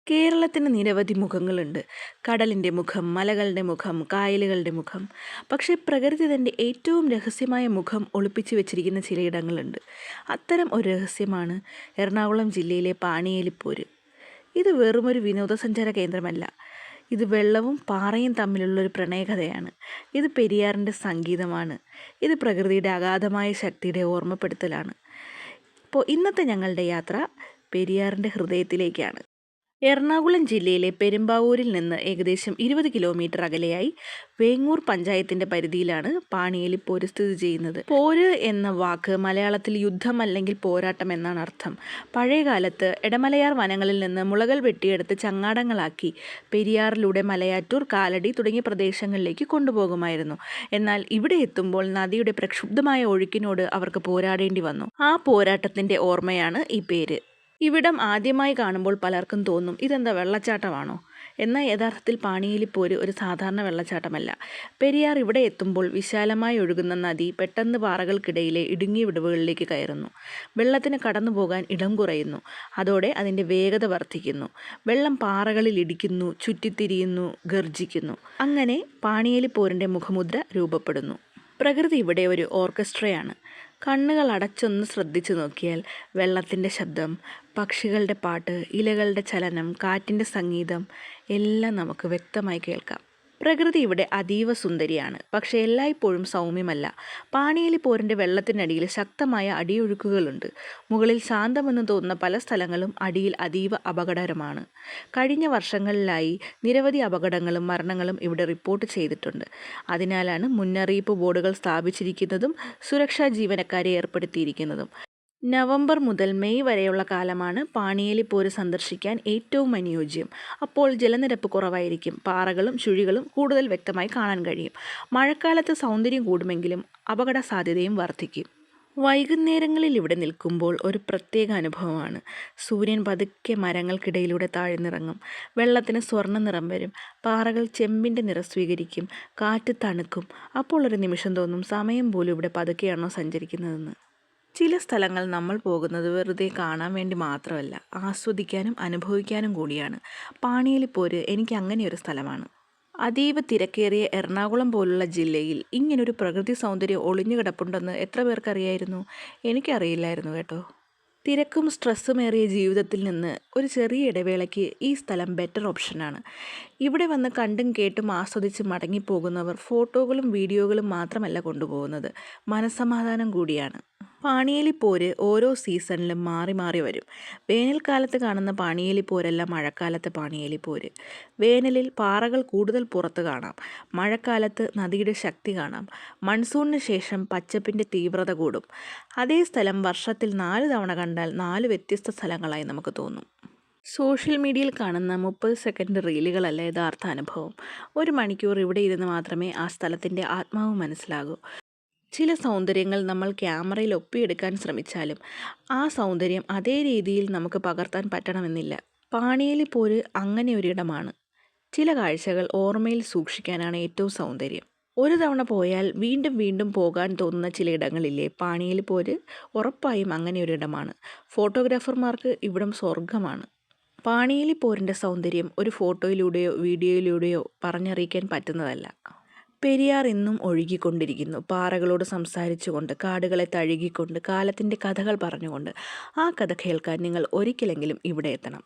കേരളത്തിന് നിരവധി മുഖങ്ങളുണ്ട്. കടലിൻ്റെ മുഖം, മലകളുടെ മുഖം, കായലുകളുടെ മുഖം. പക്ഷേ പ്രകൃതി തൻ്റെ ഏറ്റവും രഹസ്യമായ മുഖം ഒളിപ്പിച്ചു വെച്ചിരിക്കുന്ന ചിലയിടങ്ങളുണ്ട്. അത്തരം ഒരു രഹസ്യമാണ് എറണാകുളം ജില്ലയിലെ പാണിയേലിപ്പോര്. ഇത് വെറുമൊരു വിനോദസഞ്ചാര കേന്ദ്രമല്ല. ഇത് വെള്ളവും പാറയും തമ്മിലുള്ളൊരു പ്രണയകഥയാണ്. ഇത് പെരിയാറിൻ്റെ സംഗീതമാണ്. ഇത് പ്രകൃതിയുടെ അഗാധമായ ശക്തിയുടെ ഓർമ്മപ്പെടുത്തലാണ്. അപ്പോൾ ഇന്നത്തെ ഞങ്ങളുടെ യാത്ര പെരിയാറിൻ്റെ ഹൃദയത്തിലേക്കാണ്. എറണാകുളം ജില്ലയിലെ പെരുമ്പാവൂരിൽ നിന്ന് ഏകദേശം 20 കിലോമീറ്റർ അകലെയായി വേങ്ങൂർ പഞ്ചായത്തിൻ്റെ പരിധിയിലാണ് പാണിയേലിപ്പോര് സ്ഥിതി ചെയ്യുന്നത്. പോര് എന്ന വാക്ക് മലയാളത്തിൽ യുദ്ധം അല്ലെങ്കിൽ പോരാട്ടം എന്നാണ് അർത്ഥം. പഴയകാലത്ത് എടമലയാർ വനങ്ങളിൽ നിന്ന് മുളകൾ വെട്ടിയെടുത്ത് ചങ്ങാടങ്ങളാക്കി പെരിയാറിലൂടെ മലയാറ്റൂർ, കാലടി തുടങ്ങിയ പ്രദേശങ്ങളിലേക്ക് കൊണ്ടുപോകുമായിരുന്നു. എന്നാൽ ഇവിടെ എത്തുമ്പോൾ നദിയുടെ പ്രക്ഷുബ്ധമായ ഒഴുക്കിനോട് അവർക്ക് പോരാടേണ്ടി വന്നു. ആ പോരാട്ടത്തിൻ്റെ ഓർമ്മയാണ് ഈ പേര്. ഇവിടം ആദ്യമായി കാണുമ്പോൾ പലർക്കും തോന്നും, ഇതെന്താ വെള്ളച്ചാട്ടമാണോ? എന്നാൽ യഥാർത്ഥത്തിൽ പാണിയേലിപ്പോര് ഒരു സാധാരണ വെള്ളച്ചാട്ടമല്ല. പെരിയാർ ഇവിടെ എത്തുമ്പോൾ വിശാലമായി ഒഴുകുന്ന നദി പെട്ടെന്ന് പാറകൾക്കിടയിലെ ഇടുങ്ങിയ വിടവുകളിലേക്ക് കയറുന്നു. വെള്ളത്തിന് കടന്നു പോകാൻ ഇടം കുറയുന്നു. അതോടെ അതിൻ്റെ വേഗത വർദ്ധിക്കുന്നു. വെള്ളം പാറകളിൽ ഇടിക്കുന്നു, ചുറ്റിത്തിരിയുന്നു, ഗർജിക്കുന്നു. അങ്ങനെ പാണിയേലിപ്പോരിൻ്റെ മുഖമുദ്ര രൂപപ്പെടുന്നു. പ്രകൃതി ഇവിടെ ഒരു ഓർക്കസ്ട്രയാണ്. കണ്ണുകൾ അടച്ചൊന്ന് ശ്രദ്ധിച്ചു നോക്കിയാൽ വെള്ളത്തിൻ്റെ ശബ്ദം, പക്ഷികളുടെ പാട്ട്, ഇലകളുടെ ചലനം, കാറ്റിൻ്റെ സംഗീതം എല്ലാം നമുക്ക് വ്യക്തമായി കേൾക്കാം. പ്രകൃതി ഇവിടെ അതീവ സുന്ദരിയാണ്, പക്ഷേ എല്ലായ്പ്പോഴും സൗമ്യമല്ല. പാണിയേലിപ്പോരിൻ്റെ വെള്ളത്തിനടിയിൽ ശക്തമായ അടിയൊഴുക്കുകളുണ്ട്. മുകളിൽ ശാന്തമെന്ന് തോന്നുന്ന പല സ്ഥലങ്ങളും അടിയിൽ അതീവ അപകടകരമാണ്. കഴിഞ്ഞ വർഷങ്ങളിലായി നിരവധി അപകടങ്ങളും മരണങ്ങളും ഇവിടെ റിപ്പോർട്ട് ചെയ്തിട്ടുണ്ട്. അതിനാലാണ് മുന്നറിയിപ്പ് ബോർഡുകൾ സ്ഥാപിച്ചിരിക്കുന്നതും സുരക്ഷാ ജീവനക്കാരെ ഏർപ്പെടുത്തിയിരിക്കുന്നതും. നവംബർ മുതൽ മെയ് വരെയുള്ള കാലമാണ് പാണിയേലിപ്പോര് സന്ദർശിക്കാൻ ഏറ്റവും അനുയോജ്യം. അപ്പോൾ ജലനിരപ്പ് കുറവായിരിക്കും. പാറകളും ചുഴികളും കൂടുതൽ വ്യക്തമായി കാണാൻ കഴിയും. മഴക്കാലത്ത് സൗന്ദര്യം കൂടുമെങ്കിലും അപകട സാധ്യതയും വർദ്ധിക്കും. വൈകുന്നേരങ്ങളിൽ ഇവിടെ നിൽക്കുമ്പോൾ ഒരു പ്രത്യേക അനുഭവമാണ്. സൂര്യൻ പതുക്കെ മരങ്ങൾക്കിടയിലൂടെ താഴ്ന്നിറങ്ങും. വെള്ളത്തിന് സ്വർണ്ണ നിറം വരും. പാറകൾ ചെമ്പിൻ്റെ നിറം സ്വീകരിക്കും. കാറ്റ് തണുക്കും. അപ്പോൾ ഒരു നിമിഷം തോന്നും, സമയം പോലും ഇവിടെ പതുക്കെയാണോ സഞ്ചരിക്കുന്നതെന്ന്. ചില സ്ഥലങ്ങൾ നമ്മൾ പോകുന്നത് വെറുതെ കാണാൻ വേണ്ടി മാത്രമല്ല, ആസ്വദിക്കാനും അനുഭവിക്കാനും കൂടിയാണ്. പാണിയേലിപ്പോര് എനിക്ക് അങ്ങനെയൊരു സ്ഥലമാണ്. അതീവ തിരക്കേറിയ എറണാകുളം പോലുള്ള ജില്ലയിൽ ഇങ്ങനൊരു പ്രകൃതി സൗന്ദര്യം ഒളിഞ്ഞു കിടപ്പുണ്ടെന്ന് എത്ര പേർക്കറിയായിരുന്നു? എനിക്കറിയില്ലായിരുന്നു കേട്ടോ. തിരക്കും സ്ട്രെസ്സുമേറിയ ജീവിതത്തിൽ നിന്ന് ഒരു ചെറിയ ഇടവേളയ്ക്ക് ഈ സ്ഥലം ബെറ്റർ ഓപ്ഷനാണ്. ഇവിടെ വന്ന് കണ്ടും കേട്ടും ആസ്വദിച്ച് മടങ്ങിപ്പോകുന്നവർ ഫോട്ടോകളും വീഡിയോകളും മാത്രമല്ല കൊണ്ടുപോകുന്നത്, മനസ്സമാധാനം കൂടിയാണ്. പാണിയേലിപ്പോര് ഓരോ സീസണിലും മാറി മാറി വരും. വേനൽക്കാലത്ത് കാണുന്ന പാണിയേലിപ്പോരല്ല മഴക്കാലത്തെ പാണിയേലിപ്പോര്. വേനലിൽ പാറകൾ കൂടുതൽ പുറത്ത് കാണാം. മഴക്കാലത്ത് നദിയുടെ ശക്തി കാണാം. മൺസൂണിന് ശേഷം പച്ചപ്പിൻ്റെ തീവ്രത കൂടും. അതേ സ്ഥലം വർഷത്തിൽ 4 തവണ കണ്ടാൽ 4 വ്യത്യസ്ത സ്ഥലങ്ങളായി നമുക്ക് തോന്നും. സോഷ്യൽ മീഡിയയിൽ കാണുന്ന 30 സെക്കൻഡ് റീലുകളല്ല യഥാർത്ഥ അനുഭവം. 1 മണിക്കൂർ ഇവിടെ ഇരുന്ന് മാത്രമേ ആ സ്ഥലത്തിൻ്റെ ആത്മാവ് മനസ്സിലാകൂ. ചില സൗന്ദര്യങ്ങൾ നമ്മൾ ക്യാമറയിൽ ഒപ്പിയെടുക്കാൻ ശ്രമിച്ചാലും ആ സൗന്ദര്യം അതേ രീതിയിൽ നമുക്ക് പകർത്താൻ പറ്റണമെന്നില്ല. പാണിയേലിപ്പോര് അങ്ങനെ ഒരിടമാണ്. ചില കാഴ്ചകൾ ഓർമ്മയിൽ സൂക്ഷിക്കാനാണ് ഏറ്റവും സൗന്ദര്യം. ഒരു തവണ പോയാൽ വീണ്ടും വീണ്ടും പോകാൻ തോന്നുന്ന ചിലയിടങ്ങളില്ലേ? പാണിയേലിപ്പോര് ഉറപ്പായും അങ്ങനെ ഒരിടമാണ്. ഫോട്ടോഗ്രാഫർമാർക്ക് ഇവിടം സ്വർഗമാണ്. പാണിയേലിപ്പോരിൻ്റെ സൗന്ദര്യം ഒരു ഫോട്ടോയിലൂടെയോ വീഡിയോയിലൂടെയോ പറഞ്ഞറിയിക്കാൻ പറ്റുന്നതല്ല. പെരിയാർ ഇന്നും ഒഴുകിക്കൊണ്ടിരിക്കുന്നു. പാറകളോട് സംസാരിച്ചുകൊണ്ട്, കാടുകളെ തഴുകിക്കൊണ്ട്, കാലത്തിൻ്റെ കഥകൾ പറഞ്ഞുകൊണ്ട്. ആ കഥ കേൾക്കാൻ നിങ്ങൾ ഒരിക്കലെങ്കിലും ഇവിടെ എത്തണം.